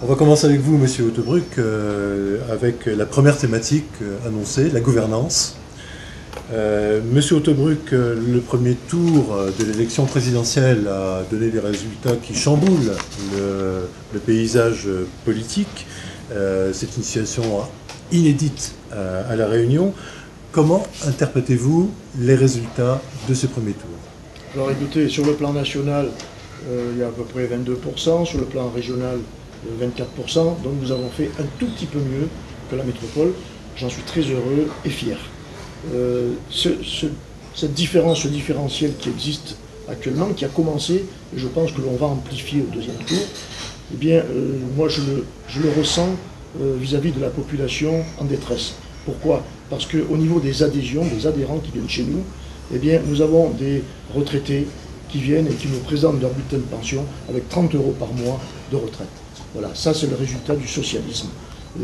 On va commencer avec vous, Monsieur Hautebrück, avec la première thématique annoncée, la gouvernance. Monsieur Hautebrück, le premier tour de l'élection présidentielle a donné des résultats qui chamboulent le paysage politique. C'est une situation inédite à La Réunion. Comment interprétez-vous les résultats de ce premier tour? Alors écoutez, sur le plan national, il y a à peu près 22%, sur le plan régional, 24%, donc nous avons fait un tout petit peu mieux que la métropole. J'en suis très heureux et fier. Cette différence, ce différentiel qui existe actuellement, qui a commencé, et je pense que l'on va amplifier au deuxième tour, eh bien, moi je le ressens vis-à-vis de la population en détresse. Pourquoi? Parce qu'au niveau des adhésions, des adhérents qui viennent chez nous, eh bien, nous avons des retraités qui viennent et qui nous présentent leur bulletin de pension avec 30 € par mois de retraite. Voilà, ça c'est le résultat du socialisme.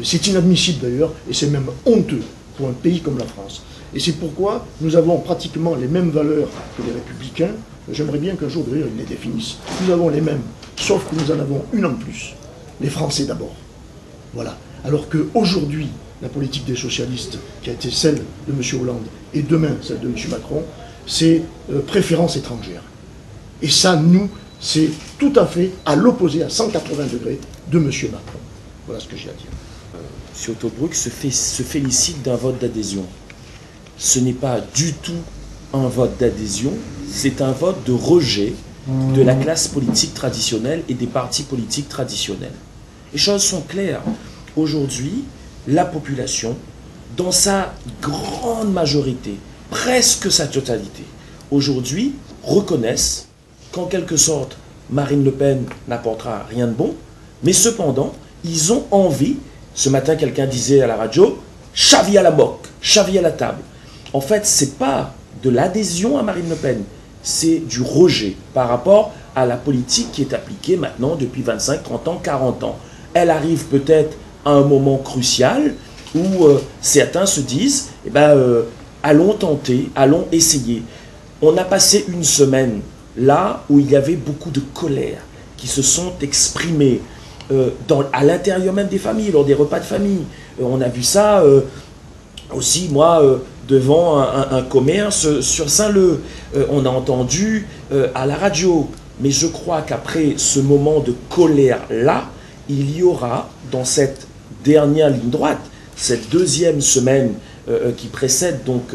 C'est inadmissible d'ailleurs, et c'est même honteux pour un pays comme la France. Et c'est pourquoi nous avons pratiquement les mêmes valeurs que les Républicains. J'aimerais bien qu'un jour d'ailleurs ils les définissent. Nous avons les mêmes, sauf que nous en avons une en plus. Les Français d'abord. Voilà. Alors qu'aujourd'hui, la politique des socialistes, qui a été celle de M. Hollande, et demain celle de M. Macron, c'est préférence étrangère. Et ça, nous, c'est tout à fait à l'opposé, à 180 degrés, de M. Macron. Voilà ce que j'ai à dire. M. Hautebrück se félicite d'un vote d'adhésion. Ce n'est pas du tout un vote d'adhésion, c'est un vote de rejet de la classe politique traditionnelle et des partis politiques traditionnels. Les choses sont claires. Aujourd'hui, la population, dans sa grande majorité, presque sa totalité, aujourd'hui, reconnaissent qu'en quelque sorte, Marine Le Pen n'apportera rien de bon, mais cependant, ils ont envie, ce matin quelqu'un disait à la radio, Xavi à la moque, Xavi à la table. En fait, ce n'est pas de l'adhésion à Marine Le Pen, c'est du rejet par rapport à la politique qui est appliquée maintenant depuis 25, 30 ans, 40 ans. Elle arrive peut-être à un moment crucial où certains se disent, eh ben, allons tenter, allons essayer. On a passé une semaine là où il y avait beaucoup de colère qui se sont exprimées à l'intérieur même des familles, lors des repas de famille. On a vu ça aussi, moi, devant un commerce sur Saint-Leu. On a entendu à la radio. Mais je crois qu'après ce moment de colère-là, il y aura dans cette dernière ligne droite, cette deuxième semaine qui précède donc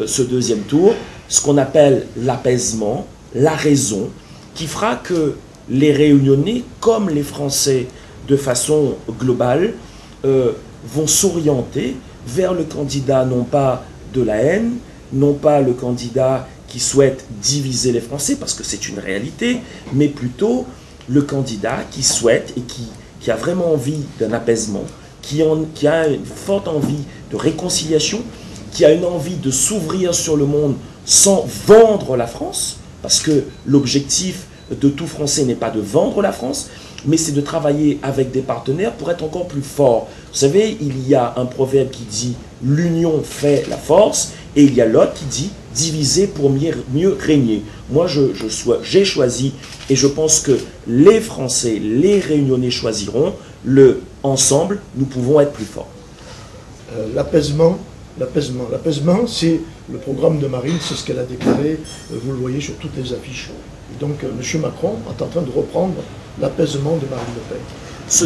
ce deuxième tour, ce qu'on appelle l'apaisement, la raison, qui fera que les Réunionnais, comme les Français de façon globale, vont s'orienter vers le candidat non pas de la haine, non pas le candidat qui souhaite diviser les Français, parce que c'est une réalité, mais plutôt le candidat qui souhaite et qui a vraiment envie d'un apaisement, qui a une forte envie de réconciliation, qui a une envie de s'ouvrir sur le monde sans vendre la France, parce que l'objectif de tout Français n'est pas de vendre la France, mais c'est de travailler avec des partenaires pour être encore plus fort. Vous savez, il y a un proverbe qui dit « l'union fait la force » et il y a l'autre qui dit « diviser pour mieux régner ». Moi, j'ai choisi et je pense que les Français, les Réunionnais choisiront le « ensemble, nous pouvons être plus forts ». L'apaisement, c'est le programme de Marine, c'est ce qu'elle a déclaré, vous le voyez sur toutes les affiches. Et donc M. Macron est en train de reprendre l'apaisement de Marine Le Pen. Ce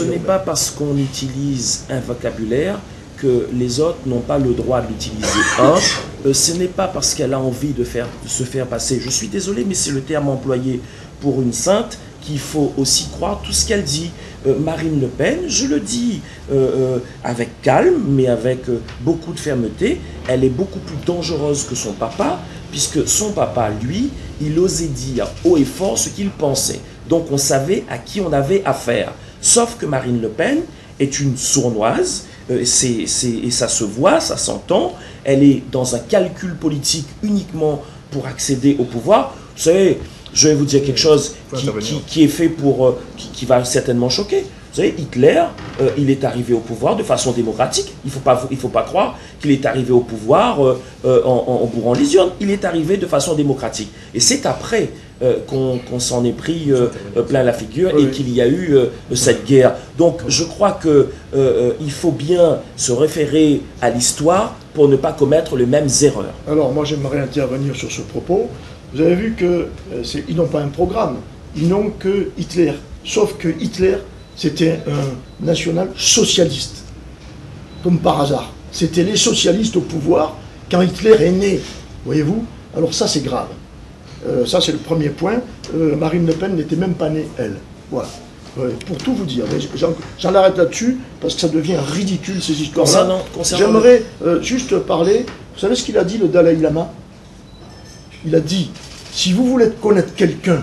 n'est pas parce qu'on utilise un vocabulaire que les autres n'ont pas le droit de l'utiliser. Ce n'est pas parce qu'elle a envie de se faire passer, je suis désolé, mais c'est le terme employé pour une sainte, qu'il faut aussi croire tout ce qu'elle dit. Marine Le Pen, je le dis avec calme, mais avec beaucoup de fermeté, elle est beaucoup plus dangereuse que son papa, puisque son papa, lui, il osait dire haut et fort ce qu'il pensait. Donc on savait à qui on avait affaire. Sauf que Marine Le Pen est une sournoise, et ça se voit, ça s'entend, elle est dans un calcul politique uniquement pour accéder au pouvoir. Vous savez, je vais vous dire quelque chose qui est fait pour, qui va certainement choquer. Vous savez, Hitler, il est arrivé au pouvoir de façon démocratique. Il ne faut pas croire qu'il est arrivé au pouvoir en bourrant les urnes. Il est arrivé de façon démocratique. Et c'est après qu'on s'en est pris plein la figure et qu'il y a eu cette guerre. Donc je crois qu'il faut bien se référer à l'histoire pour ne pas commettre les mêmes erreurs. Alors moi j'aimerais intervenir sur ce propos. Vous avez vu qu'ils n'ont pas un programme, ils n'ont que Hitler. Sauf que Hitler, c'était un national-socialiste, comme par hasard. C'était les socialistes au pouvoir quand Hitler est né, voyez-vous. Alors ça c'est grave. Ça c'est le premier point. Marine Le Pen n'était même pas née, elle. Voilà. Pour tout vous dire, j'en arrête là-dessus parce que ça devient ridicule ces histoires-là. J'aimerais juste parler, vous savez ce qu'il a dit le Dalai Lama? Il a dit, si vous voulez connaître quelqu'un,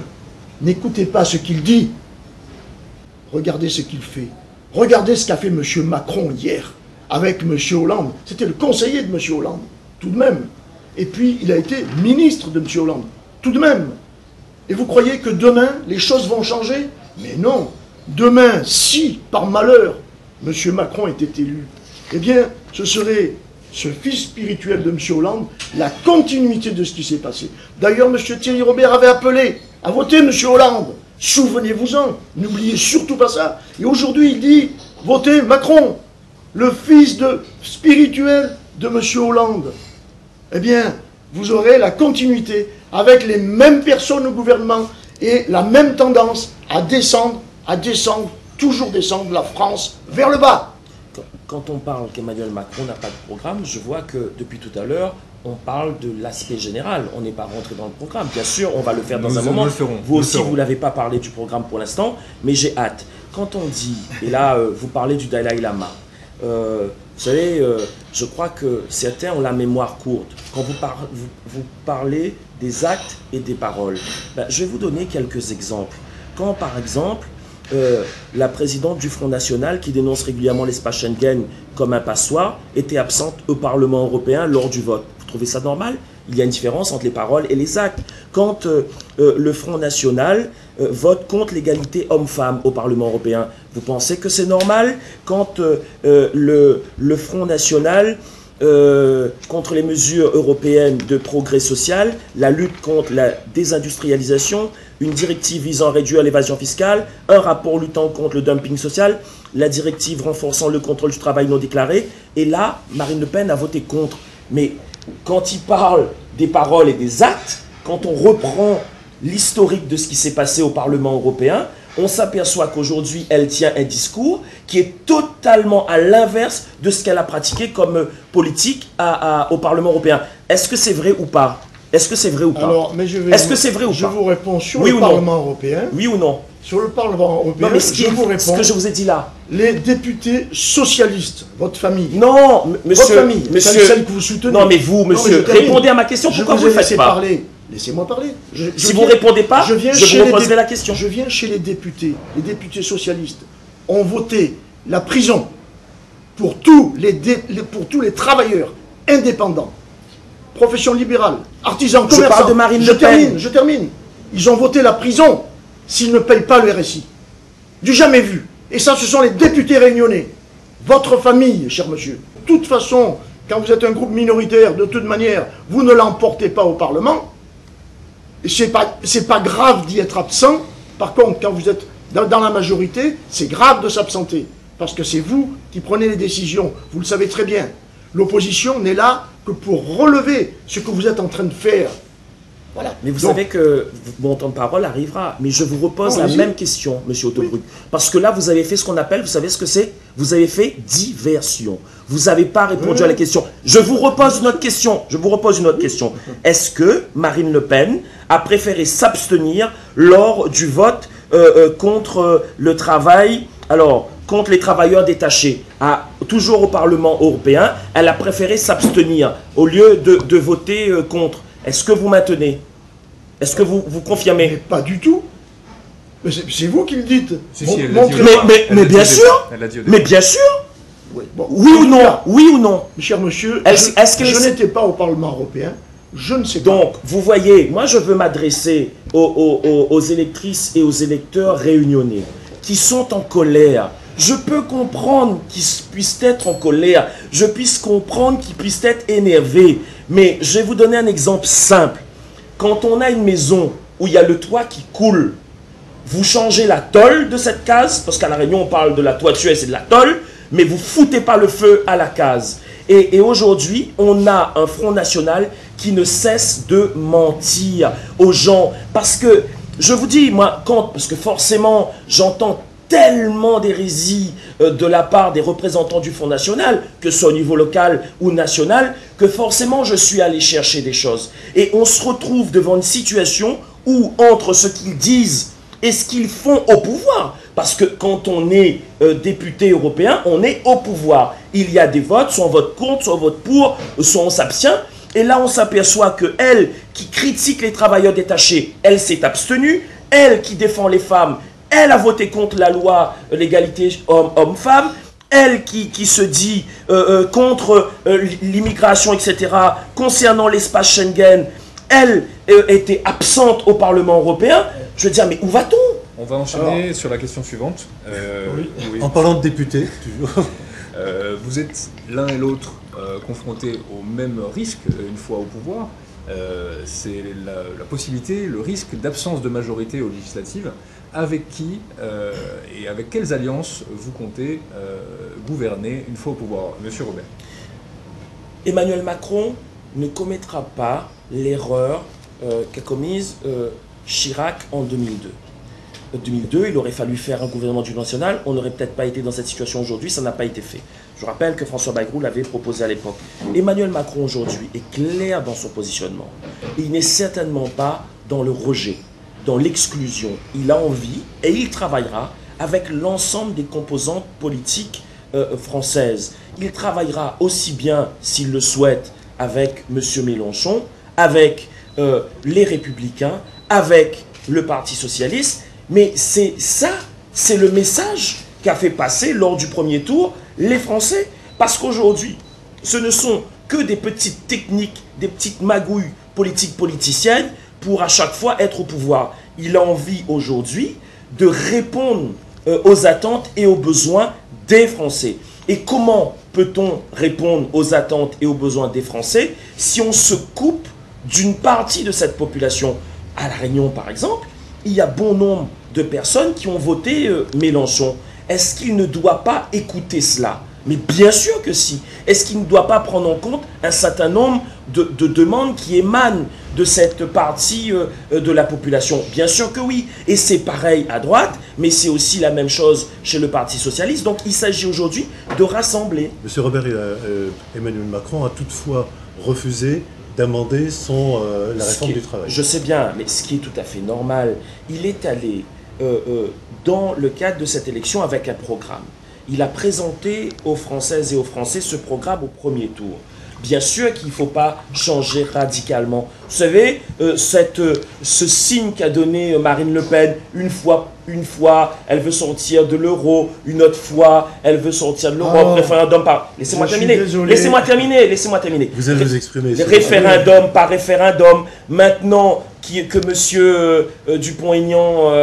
n'écoutez pas ce qu'il dit, regardez ce qu'il fait. Regardez ce qu'a fait M. Macron hier avec M. Hollande. C'était le conseiller de M. Hollande, tout de même. Et puis il a été ministre de M. Hollande, tout de même. Et vous croyez que demain, les choses vont changer? Mais non. Demain, si, par malheur, M. Macron était élu, eh bien, ce serait ce fils spirituel de M. Hollande, la continuité de ce qui s'est passé. D'ailleurs, M. Thierry Robert avait appelé à voter M. Hollande. Souvenez-vous-en, n'oubliez surtout pas ça. Et aujourd'hui, il dit, votez Macron, le fils spirituel de M. Hollande. Eh bien, vous aurez la continuité avec les mêmes personnes au gouvernement et la même tendance à descendre, toujours descendre la France vers le bas. Quand on parle qu'Emmanuel Macron n'a pas de programme, je vois que depuis tout à l'heure, on parle de l'aspect général. On n'est pas rentré dans le programme. Bien sûr, on va le faire dans un moment. Vous aussi, vous n'avez pas parlé du programme pour l'instant, mais j'ai hâte. Quand on dit, et là, vous parlez du Dalai Lama, vous savez, je crois que certains ont la mémoire courte. Quand vous parlez des actes et des paroles, ben, je vais vous donner quelques exemples. Quand, par exemple, la présidente du Front National, qui dénonce régulièrement l'espace Schengen comme un passoire, était absente au Parlement européen lors du vote. Vous trouvez ça normal? Il y a une différence entre les paroles et les actes. Quand le Front National vote contre l'égalité homme-femme au Parlement européen, vous pensez que c'est normal? Quand le Front National contre les mesures européennes de progrès social, la lutte contre la désindustrialisation, une directive visant à réduire l'évasion fiscale, un rapport luttant contre le dumping social, la directive renforçant le contrôle du travail non déclaré, et là, Marine Le Pen a voté contre. Mais quand il parle des paroles et des actes, quand on reprend l'historique de ce qui s'est passé au Parlement européen, on s'aperçoit qu'aujourd'hui, elle tient un discours qui est totalement à l'inverse de ce qu'elle a pratiqué comme politique au Parlement européen. Est-ce que c'est vrai ou pas? Est-ce que c'est vrai ou pas? Alors, mais est-ce que c'est vrai ou pas? Je vous réponds sur le Parlement européen. Oui ou non? Sur le Parlement européen, non, mais ce que je vous ai dit là. Les députés socialistes, votre famille. Non, monsieur. Votre famille, monsieur, celle que vous soutenez. Non, mais vous, monsieur, répondez à ma question. Pourquoi vous ne le faites pas? Parler. Laissez-moi parler. Si vous ne répondez pas, je vous reposerai la question. Je viens chez les députés. Les députés socialistes ont voté la prison pour tous les travailleurs indépendants, profession libérale, artisans, commerçants. Je parle de Marine Le Pen. Je termine. Ils ont voté la prison s'ils ne payent pas le RSI. Du jamais vu. Et ça, ce sont les députés réunionnais. Votre famille, cher monsieur. De toute façon, quand vous êtes un groupe minoritaire, de toute manière, vous ne l'emportez pas au Parlement. C'est pas grave d'y être absent. Par contre, quand vous êtes dans la majorité, c'est grave de s'absenter. Parce que c'est vous qui prenez les décisions. Vous le savez très bien. L'opposition n'est là que pour relever ce que vous êtes en train de faire. Voilà. Mais vous savez que mon temps de parole arrivera. Mais je vous repose la même question, monsieur Autobruck. Oui. Parce que là, vous avez fait ce qu'on appelle, vous savez ce que c'est? Vous avez fait diversion. Vous n'avez pas répondu à la question. Je vous repose une autre question. Est-ce que Marine Le Pen a préféré s'abstenir lors du vote contre le travail, alors contre les travailleurs détachés, toujours au Parlement européen? Elle a préféré s'abstenir au lieu de voter contre. Est-ce que vous maintenez? Est-ce que vous confirmez? Mais pas du tout. C'est vous qui le dites. Mais bien sûr. Mais bien sûr. Oui, bon. Oui ou non? Cher monsieur, je n'étais pas au Parlement européen. Je ne sais pas. Donc, vous voyez, moi je veux m'adresser aux électrices et aux électeurs réunionnais qui sont en colère. Je peux comprendre qu'ils puissent être en colère. Je puisse comprendre qu'ils puissent être énervés. Mais je vais vous donner un exemple simple. Quand on a une maison où il y a le toit qui coule, vous changez la tôle de cette case, parce qu'à La Réunion, on parle de la toiture et c'est de la tôle, mais vous foutez pas le feu à la case. Et aujourd'hui, on a un Front National qui ne cesse de mentir aux gens. Parce que, je vous dis, moi, parce que forcément, j'entends tellement d'hérésies de la part des représentants du Front National, que ce soit au niveau local ou national, que forcément je suis allé chercher des choses. Et on se retrouve devant une situation où, entre ce qu'ils disent et ce qu'ils font au pouvoir, parce que quand on est député européen, on est au pouvoir. Il y a des votes, soit on vote contre, soit on vote pour, soit on s'abstient. Et là, on s'aperçoit qu'elle, qui critique les travailleurs détachés, elle s'est abstenue. Elle, qui défend les femmes, elle a voté contre la loi l'égalité homme-femme. Elle qui se dit contre l'immigration, etc., concernant l'espace Schengen, elle était absente au Parlement européen. Je veux dire, mais où va-t-on? On va enchaîner sur la question suivante. Oui. En parlant de députés, toujours. Vous êtes l'un et l'autre confrontés au même risque une fois au pouvoir. C'est la possibilité, le risque d'absence de majorité aux législatives. Avec qui et avec quelles alliances vous comptez gouverner une fois au pouvoir, Monsieur Robert? Emmanuel Macron ne commettra pas l'erreur qu'a commise Chirac en 2002. En 2002, il aurait fallu faire un gouvernement d'union nationale. On n'aurait peut-être pas été dans cette situation aujourd'hui, ça n'a pas été fait. Je rappelle que François Bayrou l'avait proposé à l'époque. Emmanuel Macron aujourd'hui est clair dans son positionnement. Il n'est certainement pas dans le rejet, dans l'exclusion. Il a envie et il travaillera avec l'ensemble des composantes politiques françaises. Il travaillera aussi bien, s'il le souhaite, avec M. Mélenchon, avec les Républicains, avec le Parti Socialiste. Mais c'est ça, c'est le message qu'a fait passer lors du premier tour les Français. Parce qu'aujourd'hui, ce ne sont que des petites techniques, des petites magouilles politiciennes pour à chaque fois être au pouvoir. Il a envie aujourd'hui de répondre aux attentes et aux besoins des Français. Et comment peut-on répondre aux attentes et aux besoins des Français si on se coupe d'une partie de cette population? À La Réunion, par exemple, il y a bon nombre de personnes qui ont voté Mélenchon. Est-ce qu'il ne doit pas écouter cela? Mais bien sûr que si. Est-ce qu'il ne doit pas prendre en compte un certain nombre de demandes qui émanent de cette partie de la population? Bien sûr que oui. Et c'est pareil à droite, mais c'est aussi la même chose chez le Parti Socialiste. Donc il s'agit aujourd'hui de rassembler. Monsieur Robert, Emmanuel Macron a toutefois refusé d'amender la réforme du travail. Je sais bien, mais ce qui est tout à fait normal, il est allé dans le cadre de cette élection avec un programme. Il a présenté aux Françaises et aux Français ce programme au premier tour. Bien sûr qu'il ne faut pas changer radicalement. Vous savez, ce signe qu'a donné Marine Le Pen, une fois, elle veut sortir de l'euro, une autre fois, elle veut sortir de l'euro, référendum par... Laissez-moi terminer. Vous allez vous exprimer. Référendum par référendum. Maintenant que monsieur Dupont-Aignan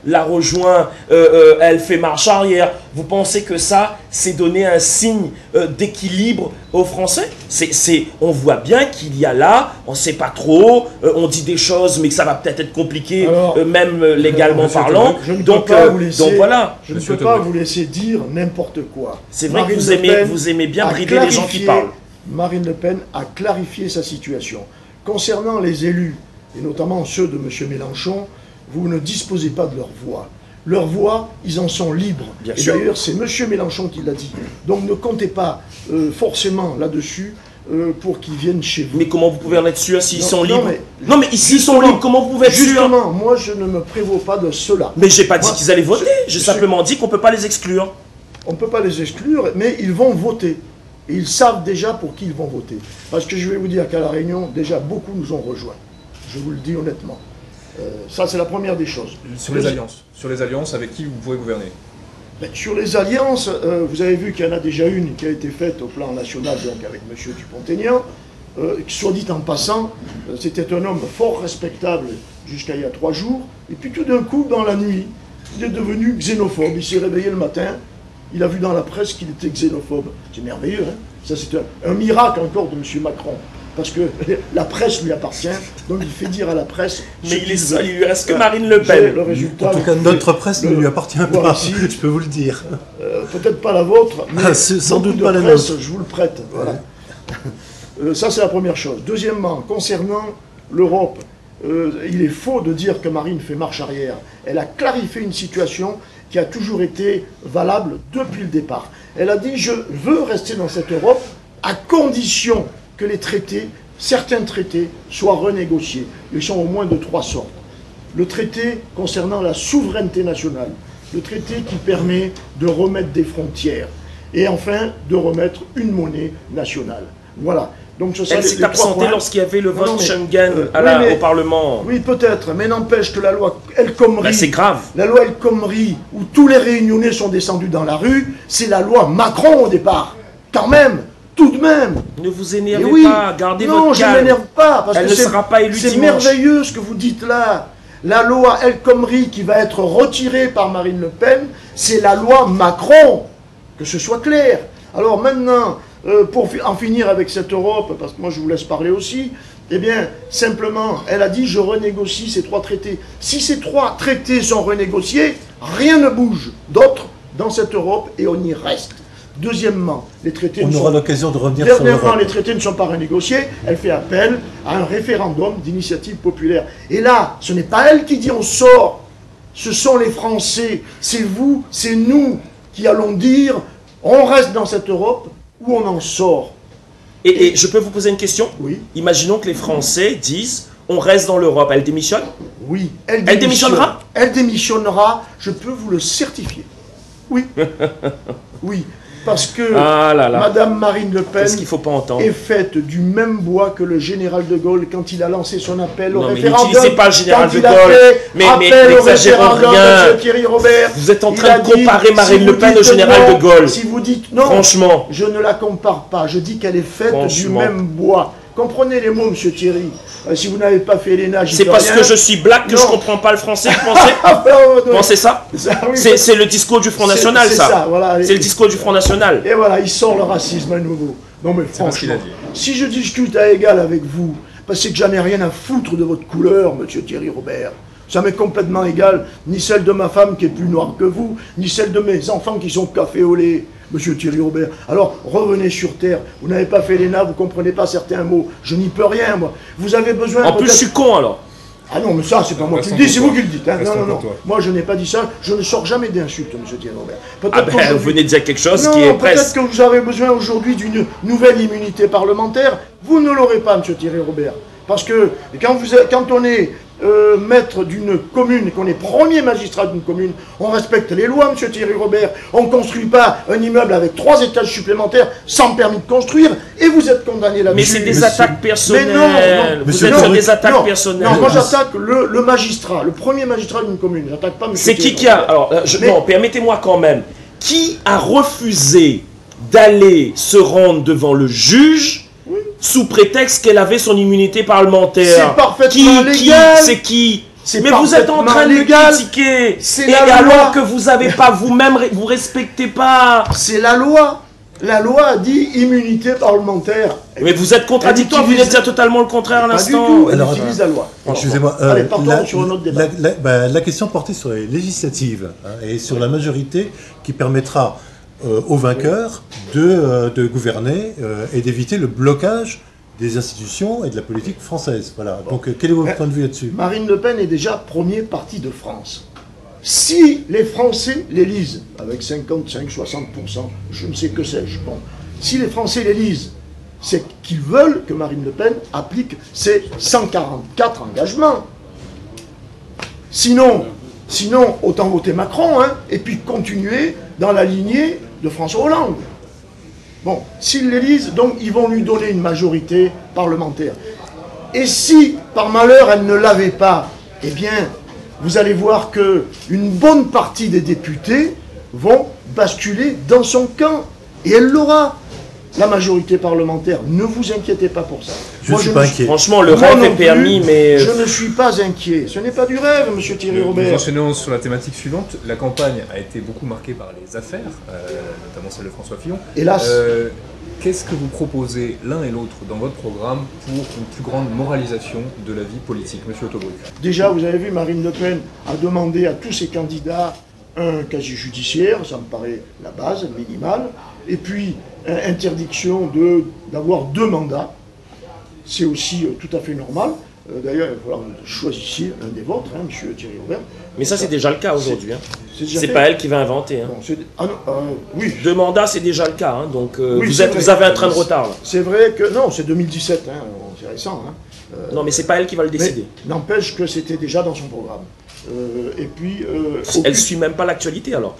l'a rejoint, elle fait marche arrière. Vous pensez que ça, c'est donner un signe d'équilibre aux Français? On voit bien qu'il y a là, on ne sait pas trop, on dit des choses, mais que ça va peut-être être compliqué, même légalement parlant. Donc voilà. Je ne peux pas vous laisser dire n'importe quoi. C'est vrai que vous aimez bien brider les gens qui parlent. Marine Le Pen a clarifié sa situation. Concernant les élus, et notamment ceux de M. Mélenchon, vous ne disposez pas de leur voix. Leur voix, ils en sont libres. Bien et sûr. d'ailleurs, c'est M. Mélenchon qui l'a dit. Donc ne comptez pas forcément là-dessus pour qu'ils viennent chez vous. Mais comment vous pouvez en être sûr s'ils sont libres? Non mais s'ils sont libres, comment vous pouvez être sûr? Justement, moi je ne me prévaux pas de cela. Mais j'ai pas dit qu'ils allaient voter, j'ai simplement dit qu'on ne peut pas les exclure. On ne peut pas les exclure, mais ils vont voter. Et ils savent déjà pour qui ils vont voter. Parce que je vais vous dire qu'à La Réunion, déjà beaucoup nous ont rejoints. Je vous le dis honnêtement. Ça, c'est la première des choses. Sur les alliances, avec qui vous pouvez gouverner? Sur les alliances, vous avez vu qu'il y en a déjà une qui a été faite au plan national, donc avec M. Dupont-Aignan. Soit dit en passant, c'était un homme fort respectable jusqu'à il y a 3 jours. Et puis tout d'un coup, dans la nuit, il est devenu xénophobe. Il s'est réveillé le matin, il a vu dans la presse qu'il était xénophobe. C'est merveilleux, hein. Ça, c'est un miracle encore de M. Macron. Parce que la presse lui appartient, donc il fait dire à la presse... Mais il est seul, il lui reste que Marine Le Pen. Le résultat, en tout cas, notre presse ne lui appartient pas, ici, je peux vous le dire. Peut-être pas la vôtre, mais sans doute pas la la presse, nôtre. je vous le prête. Voilà. Ça, c'est la première chose. Deuxièmement, concernant l'Europe, il est faux de dire que Marine fait marche arrière. Elle a clarifié une situation qui a toujours été valable depuis le départ. Elle a dit « Je veux rester dans cette Europe à condition que les traités, certains traités, soient renégociés. » Ils sont au moins de 3 sortes. Le traité concernant la souveraineté nationale, le traité qui permet de remettre des frontières, et enfin de remettre une monnaie nationale. Voilà. Donc, elle s'est absentée lorsqu'il y avait le vote Schengen au Parlement. Oui, peut-être, mais n'empêche que la loi El Khomri, c'est grave. La loi El Khomri, où tous les Réunionnais sont descendus dans la rue, c'est la loi Macron au départ. Quand même, tout de même. Ne vous énervez pas, gardez votre calme. Non, je ne m'énerve pas, parce elle que ne sera pas élue c'est dimanche. merveilleux ce que vous dites là. La loi El Khomri qui va être retirée par Marine Le Pen, c'est la loi Macron. Que ce soit clair. Alors maintenant, pour en finir avec cette Europe, parce que moi je vous laisse parler aussi, eh bien, simplement, elle a dit « je renégocie ces 3 traités ». Si ces 3 traités sont renégociés, rien ne bouge d'autre dans cette Europe et on y reste. Deuxièmement, les traités on aura l'occasion de revenir sur l'Europe. Dernièrement, les traités ne sont pas renégociés. Elle fait appel à un référendum d'initiative populaire. Et là, ce n'est pas elle qui dit on sort. Ce sont les Français. C'est vous, c'est nous qui allons dire on reste dans cette Europe ou on en sort. Et je peux vous poser une question? Oui. Imaginons que les Français disent on reste dans l'Europe. Elle démissionne? Oui. Elle démissionnera? Elle démissionnera, je peux vous le certifier. Oui. Oui. Parce que Madame Marine Le Pen est faite du même bois que le général de Gaulle quand il a lancé son appel au référendum. N'utilisez pas le général de Gaulle, mais n'exagérons rien. Thierry Robert, vous êtes en train de comparer Marine Le Pen au général de Gaulle. Si vous dites non, franchement, je ne la compare pas. Je dis qu'elle est faite du même bois. Comprenez les mots, monsieur Thierry. Si vous n'avez pas fait l'ENA, c'est parce que je suis black que je ne comprends pas le français, vous pensez? Pensez ça, c'est le discours du Front National, ça. Voilà, c'est le discours du Front National. Et voilà, il sort le racisme à nouveau. Non mais franchement, si je discute à égal avec vous, parce que j'en ai rien à foutre de votre couleur, monsieur Thierry Robert. Ça m'est complètement égal, ni celle de ma femme qui est plus noire que vous, ni celle de mes enfants qui sont café au lait. Monsieur Thierry Robert, alors revenez sur terre, vous n'avez pas fait l'ENA, vous ne comprenez pas certains mots, je n'y peux rien moi. Vous avez besoin... En plus je suis con alors. Ah non mais ça c'est pas moi qui le dis, c'est vous qui le dites. Hein. Non, moi je n'ai pas dit ça, je ne sors jamais d'insultes monsieur Thierry Robert. Vous venez de dire quelque chose qui est presque... Peut-être que vous avez besoin aujourd'hui d'une nouvelle immunité parlementaire, vous ne l'aurez pas monsieur Thierry Robert. Parce que quand on est maître d'une commune, qu'on est premier magistrat d'une commune, on respecte les lois, monsieur Thierry Robert. On ne construit pas un immeuble avec 3 étages supplémentaires sans permis de construire, et vous êtes condamné là-dessus. Mais c'est des attaques personnelles. Mais non, vous êtes sur des attaques personnelles. Non, moi j'attaque le magistrat, le premier magistrat d'une commune. J'attaque pas monsieur Thierry Robert. C'est qui a... Alors, non, permettez-moi quand même. Qui a refusé d'aller se rendre devant le juge sous prétexte qu'elle avait son immunité parlementaire? C'est parfaitement légal. C'est qui? Mais vous êtes en train de le critiquer. Et alors que vous n'avez pas vous-même, vous respectez pas. C'est la loi. La loi a dit immunité parlementaire. Mais vous êtes contradictoire, vous venez de dire totalement le contraire à l'instant. Elle utilise la loi. Excusez-moi. Allez, partons sur un autre débat. La question portait sur les législatives et sur la majorité qui permettra aux vainqueurs de gouverner et d'éviter le blocage des institutions et de la politique française. Voilà. Bon. Donc, quel est votre point de vue là-dessus? Marine Le Pen est déjà premier parti de France. Si les Français l'élisent, avec 55-60%, je ne sais que sais-je, bon, si les Français l'élisent, c'est qu'ils veulent que Marine Le Pen applique ses 144 engagements. Sinon, autant voter Macron, hein, et puis continuer dans la lignée de François Hollande. Bon, s'ils l'élisent, donc ils vont lui donner une majorité parlementaire. Et si, par malheur, elle ne l'avait pas, eh bien, vous allez voir qu'une bonne partie des députés vont basculer dans son camp. Et elle l'aura. la majorité parlementaire, ne vous inquiétez pas pour ça. Je ne suis pas inquiet. Franchement, le rêve est permis, mais... Je ne suis pas inquiet. Ce n'est pas du rêve, monsieur Thierry Robert. Nous enchaînons sur la thématique suivante. La campagne a été beaucoup marquée par les affaires, notamment celle de François Fillon. Hélas. Qu'est-ce que vous proposez l'un et l'autre dans votre programme pour une plus grande moralisation de la vie politique, monsieur Autobruck? Déjà, vous avez vu, Marine Le Pen a demandé à tous ses candidats un casier judiciaire, ça me paraît la base minimale, et puis interdiction d'avoir 2 mandats, c'est aussi tout à fait normal. D'ailleurs, il va falloir que vous choisissiez un des vôtres, hein, monsieur Thierry Robert. Mais ça, c'est déjà le cas aujourd'hui. Hein. C'est pas elle qui va inventer. Hein. Bon, oui. 2 mandats, c'est déjà le cas. Hein. Donc, Oui, vous avez un train de retard. C'est vrai que... Non, c'est 2017, hein, c'est récent. Hein. Non, mais c'est pas elle qui va le décider. N'empêche que c'était déjà dans son programme. Et puis... Elle suit même pas l'actualité, alors.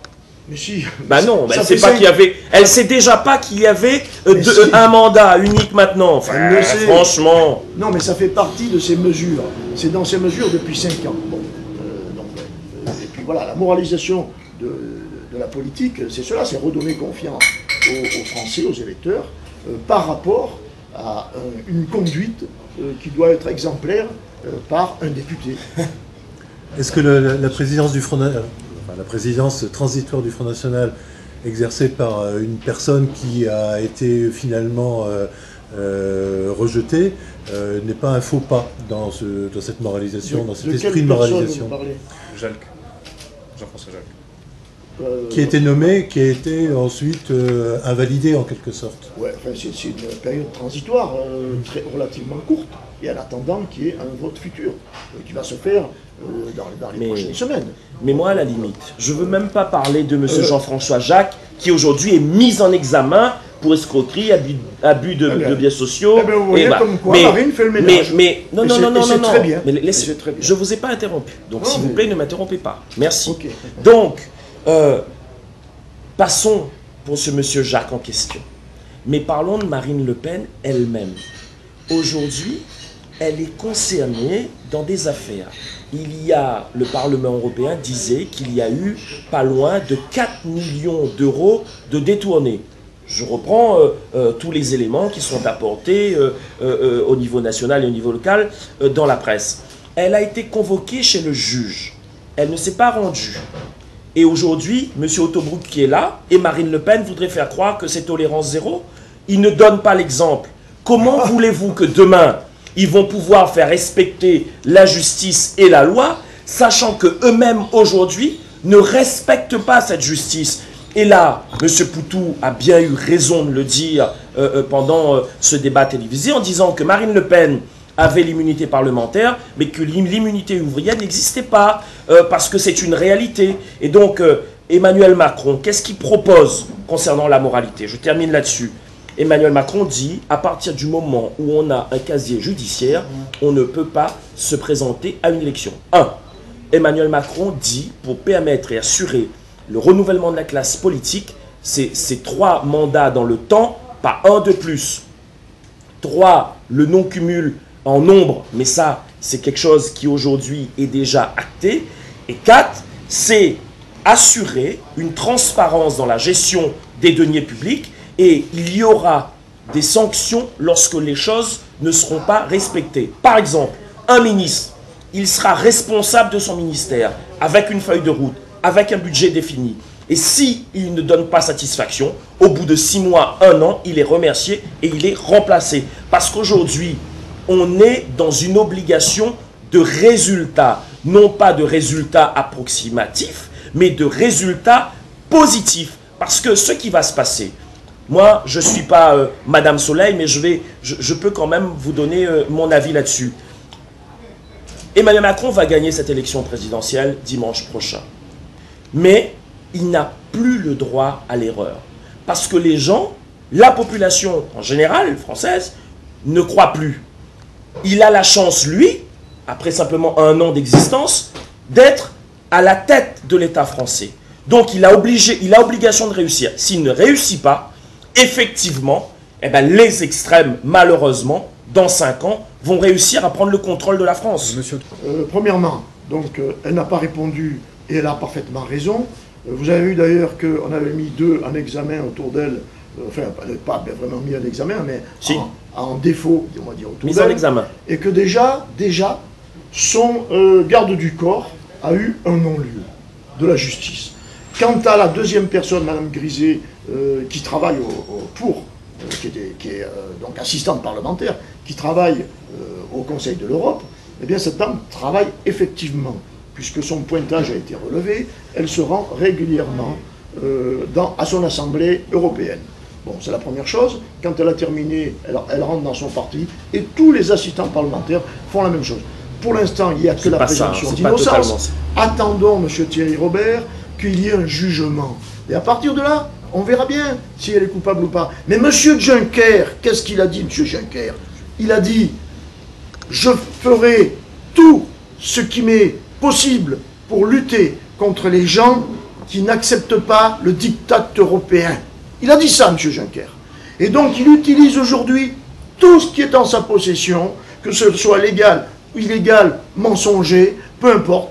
Mais si. Bah non, elle sait pas qu'il y avait. Elle sait déjà pas qu'il y avait un mandat unique maintenant. Enfin, franchement. Non, mais ça fait partie de ces mesures. C'est dans ces mesures depuis 5 ans. Bon, et puis voilà, la moralisation de la politique, c'est cela, c'est redonner confiance aux Français, aux électeurs, par rapport à une conduite qui doit être exemplaire par un député. Est-ce que la présidence du Front National, la présidence transitoire du Front National exercée par une personne qui a été finalement rejetée n'est pas un faux pas dans cette moralisation, dans cet esprit de moralisation? Jalc. Jean-François Jalc. Qui a été nommé, qui a été ensuite invalidé en quelque sorte. Ouais, enfin, c'est une période transitoire relativement courte, et en attendant qu'il y ait un vote futur qui va se faire dans les prochaines semaines. Mais moi, à la limite, je ne veux même pas parler de M. Jean-François Jacques, qui aujourd'hui est mis en examen pour escroquerie, abus de biens sociaux. Eh bien, vous voyez comme quoi Marine fait le ménage. Non. Très bien. Mais je ne vous ai pas interrompu. Donc, s'il vous plaît, ne m'interrompez pas. Merci. Okay. Donc, passons pour ce monsieur Jacques en question. Mais parlons de Marine Le Pen elle-même. Aujourd'hui, elle est concernée dans des affaires. Le Parlement européen disait qu'il y a eu pas loin de 4 millions d'euros de détournés. Je reprends tous les éléments qui sont apportés au niveau national et au niveau local dans la presse. Elle a été convoquée chez le juge. Elle ne s'est pas rendue. Et aujourd'hui, M. Autobruck qui est là, et Marine Le Pen voudrait faire croire que c'est tolérance zéro. Ils ne donnent pas l'exemple. Comment voulez-vous que demain, ils vont pouvoir faire respecter la justice et la loi, sachant qu'eux-mêmes, aujourd'hui, ne respectent pas cette justice? Et là, M. Poutou a bien eu raison de le dire pendant ce débat télévisé, en disant que Marine Le Pen avait l'immunité parlementaire, mais que l'immunité ouvrière n'existait pas, parce que c'est une réalité. Et donc, Emmanuel Macron, qu'est-ce qu'il propose concernant la moralité? Je termine là-dessus. Emmanuel Macron dit, à partir du moment où on a un casier judiciaire, on ne peut pas se présenter à une élection. 1. Emmanuel Macron dit, pour permettre et assurer le renouvellement de la classe politique, c'est 3 mandats dans le temps, pas 1 de plus. 3, le non-cumul en nombre, mais ça, c'est quelque chose qui aujourd'hui est déjà acté. Et 4, c'est assurer une transparence dans la gestion des deniers publics, et il y aura des sanctions lorsque les choses ne seront pas respectées. Par exemple, un ministre, il sera responsable de son ministère, avec une feuille de route, avec un budget défini. Et s'il ne donne pas satisfaction, au bout de 6 mois, 1 an, il est remercié et il est remplacé. Parce qu'aujourd'hui, on est dans une obligation de résultats. Non pas de résultats approximatifs, mais de résultats positifs. Parce que ce qui va se passer, moi, je ne suis pas Madame Soleil, mais je peux quand même vous donner mon avis là-dessus. Emmanuel Macron va gagner cette élection présidentielle dimanche prochain. Mais il n'a plus le droit à l'erreur. Parce que les gens, la population en général française, ne croit plus. Il a la chance, lui, après simplement 1 an d'existence, d'être à la tête de l'État français. Donc il a obligation de réussir. S'il ne réussit pas, effectivement, eh ben, les extrêmes, malheureusement, dans 5 ans, vont réussir à prendre le contrôle de la France. Monsieur... Premièrement, donc, elle n'a pas répondu et elle a parfaitement raison. Vous avez vu d'ailleurs qu'on avait mis 2 en examen autour d'elle enfin pas vraiment mis à l'examen, mais Si. en défaut, on va dire, autour Mise en d'elle, examen. et que déjà, son garde du corps a eu un non-lieu de la justice. Quant à la deuxième personne, Madame Griset, qui travaille qui est donc assistante parlementaire, qui travaille au Conseil de l'Europe, eh bien cette dame travaille effectivement, puisque son pointage a été relevé, elle se rend régulièrement à son Assemblée européenne. Bon, c'est la première chose. Quand elle a terminé, elle rentre dans son parti, et tous les assistants parlementaires font la même chose. Pour l'instant, il n'y a que la présomption d'innocence. Attendons, M. Thierry Robert, qu'il y ait un jugement. Et à partir de là, on verra bien si elle est coupable ou pas. Mais M. Juncker, qu'est-ce qu'il a dit, M. Juncker? Il a dit, je ferai tout ce qui m'est possible pour lutter contre les gens qui n'acceptent pas le diktat européen. Il a dit ça, M. Juncker. Et donc, il utilise aujourd'hui tout ce qui est en sa possession, que ce soit légal, illégal, mensonger, peu importe,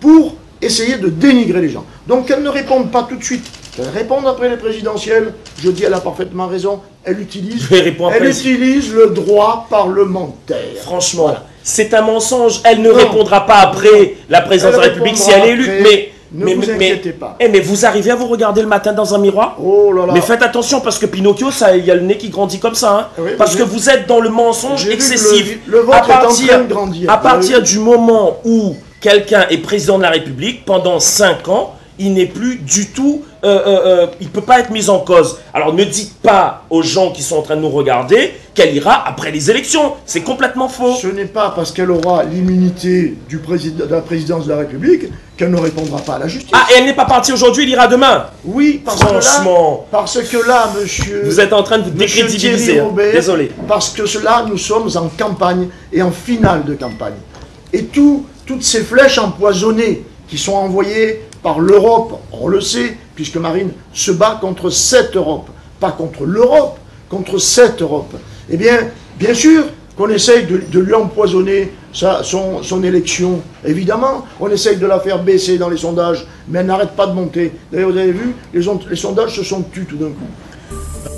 pour essayer de dénigrer les gens. Donc, qu'elle ne réponde pas tout de suite, qu'elle réponde après les présidentielles, je dis, elle a parfaitement raison, elle utilise le droit parlementaire. Franchement, voilà. C'est un mensonge. Elle ne répondra pas après la présidence de la République si elle est élue. Ne vous inquiétez pas. Mais vous arrivez à vous regarder le matin dans un miroir? Oh là là. Mais faites attention parce que Pinocchio, il y a le nez qui grandit comme ça. Hein. Oui, parce que vous êtes dans le mensonge excessif. Le vôtre est en train de grandir. À partir du moment où quelqu'un est président de la République, pendant 5 ans, il n'est plus du tout... il ne peut pas être mis en cause. Alors ne dites pas aux gens qui sont en train de nous regarder qu'elle ira après les élections. C'est complètement faux. Ce n'est pas parce qu'elle aura l'immunité de la présidence de la République qu'elle ne répondra pas à la justice. Ah, et elle n'est pas partie aujourd'hui, elle ira demain. Oui, parce que là, monsieur... Vous êtes en train de vous décrédibiliser. Robert, désolé. Parce que là, nous sommes en campagne et en finale de campagne. Et toutes ces flèches empoisonnées qui sont envoyées par l'Europe, on le sait, puisque Marine se bat contre cette Europe, pas contre l'Europe, contre cette Europe. Eh bien sûr qu'on essaye de lui empoisonner son élection, évidemment. On essaye de la faire baisser dans les sondages, mais elle n'arrête pas de monter. D'ailleurs, vous avez vu, les sondages se sont tus tout d'un coup.